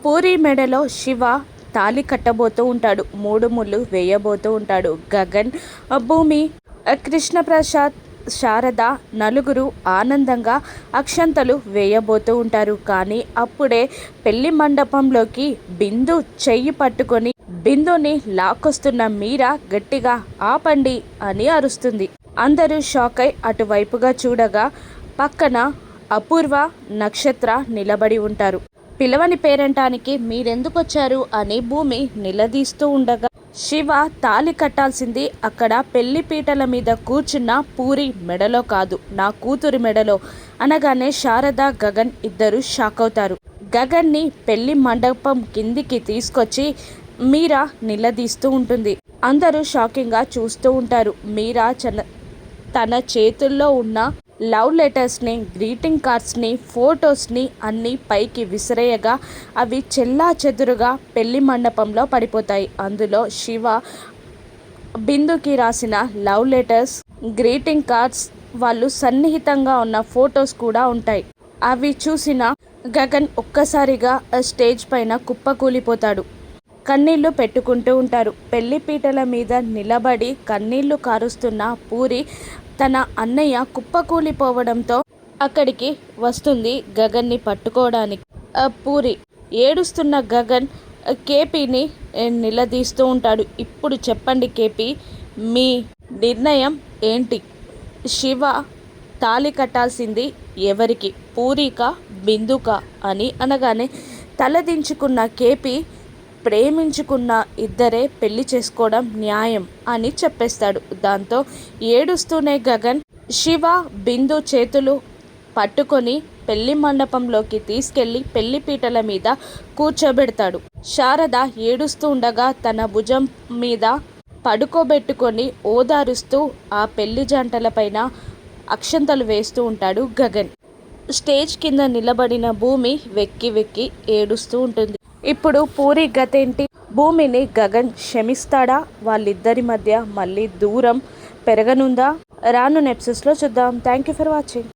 పూరి మెడలో శివ తాళి కట్టబోతూ ఉంటాడు. 3 ముళ్ళు వేయబోతూ ఉంటాడు. గగన్, భూమి, కృష్ణప్రసాద్, శారద నలుగురు ఆనందంగా అక్షంతలు వేయబోతూ ఉంటారు. కానీ అప్పుడే పెళ్లి మండపంలోకి బిందు చెయ్యి పట్టుకొని బిందుని లాక్కొస్తున్న మీరా గట్టిగా ఆపండి అని అరుస్తుంది. అందరూ షాక్ అయి అటువైపుగా చూడగా పక్కన అపూర్వ, నక్షత్ర నిలబడి ఉంటారు. పిలవని పేరంటానికి మీరెందుకొచ్చారు అని భూమి నిలదీస్తూ ఉండగా శివ తాళి కట్టాల్సింది అక్కడ పెళ్లి పీటల మీద కూర్చున్న పూరి మెడలో కాదు, నా కూతురి మెడలో అనగానే శారద, గగన్ ఇద్దరు షాక్ అవుతారు. గగన్ని పెళ్లి మండపం కిందికి తీసుకొచ్చి మీరా నిలదీస్తూ ఉంటుంది. అందరూ షాకింగ్గా చూస్తూ ఉంటారు. మీరా తన చేతుల్లో ఉన్న లవ్ లెటర్స్ని, గ్రీటింగ్ కార్డ్స్ని, ఫొటోస్ని అన్నీ పైకి విసిరేయగా అవి చెల్లా చెదురుగా పెళ్లి మండపంలో పడిపోతాయి. అందులో శివ బిందుకి రాసిన లవ్ లెటర్స్, గ్రీటింగ్ కార్డ్స్, వాళ్ళు సన్నిహితంగా ఉన్న ఫొటోస్ కూడా ఉంటాయి. అవి చూసిన గగన్ ఒక్కసారిగా స్టేజ్ పైన కుప్పకూలిపోతాడు. కన్నీళ్లు పెట్టుకుంటూ ఉంటారు. పెళ్లి పీటల మీద నిలబడి కన్నీళ్లు కారుస్తున్న పూరి తన అన్నయ్య కుప్పకూలిపోవడంతో అక్కడికి వస్తుంది గగన్ని పట్టుకోవడానికి. పూరి ఏడుస్తున్న గగన్ కేపీని నిలదీస్తూ ఉంటాడు. ఇప్పుడు చెప్పండి కేపీ, మీ నిర్ణయం ఏంటి? శివ తాళి కట్టాల్సింది ఎవరికి, పూరికా బిందుకా అని అనగానే తలదించుకున్న కేపీ ప్రేమించుకున్న ఇద్దరే పెళ్లి చేసుకోవడం న్యాయం అని చెప్పేస్తాడు. దాంతో ఏడుస్తూనే గగన్ శివ, బిందు చేతులు పట్టుకొని పెళ్లి మండపంలోకి తీసుకెళ్లి పెళ్లి పీటల మీద కూర్చోబెడతాడు. శారద ఏడుస్తూ ఉండగా తన భుజం మీద పడుకోబెట్టుకొని ఓదారుస్తూ ఆ పెళ్లి జంటలపైన అక్షంతలు వేస్తూ ఉంటాడు గగన్. స్టేజ్ కింద నిలబడిన భూమి వెక్కి వెక్కి ఏడుస్తూ ఉంటుంది. ఇప్పుడు పూరి గతేంటి? భూమిని గగన్ క్షమిస్తాడా? వాళ్ళిద్దరి మధ్య మళ్ళీ దూరం పెరగనుందా? రాను ఎపిసోడ్స్లో చూద్దాం. Thank you for watching.